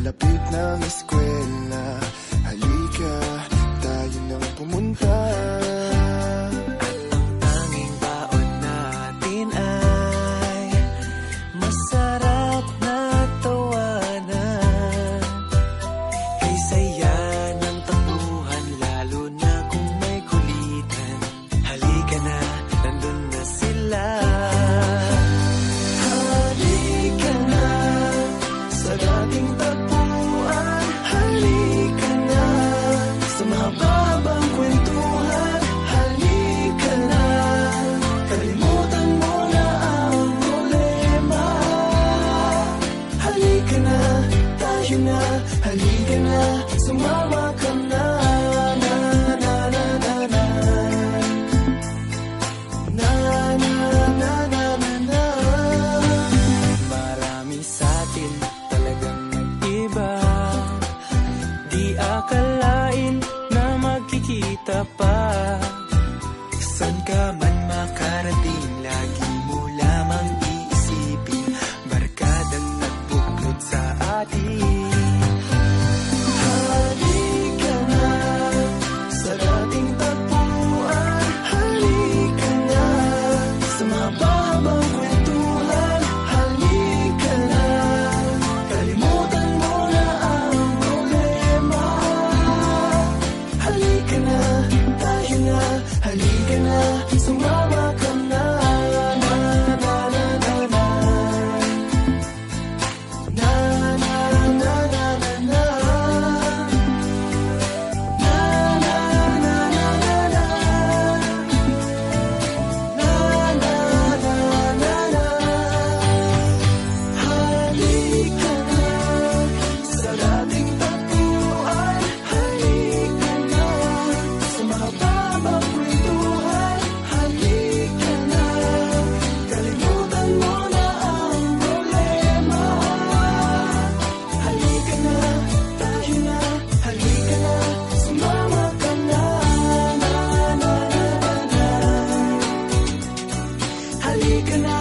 palapit ng eskwela. Halika, tayo nang pumunta. At ang tanging baon natin ay masarap na tawanan. Kay saya ng takbuhan, lalo na kung may kulitan. Halika na, nandun na sila. Halika na sa dating tagpuan. Halika na sa mahababang kwentuhan. Halika na, kalimutan mo na ang problema. Halika na, tayo na. Halika na, sumama ka na. Na na na na na. Na na na na na na. Marami sa atin talagang nag-iba. Di akalain na magkikita pa. San ka man makarating, lagi mo lamang iisipin barkadang nagbuklod sa atin. Halika na sa dating tagpuan. Halika na sa mahababang kwentuhan. Halika na, kalimutan mo na ang problema. Halika na, tayo na. Halika na, sumama ka na. Na na na na na. Na na na na na na. Na na na na na na. Na na na na na. Halika na sa dating tagpuan. Halika na sa mahababang kwentuhan. Halika na, kalimutan mo na ang problema. Halika na, tayo na. Halika na, sumama ka na. Na na na na na. Halika na.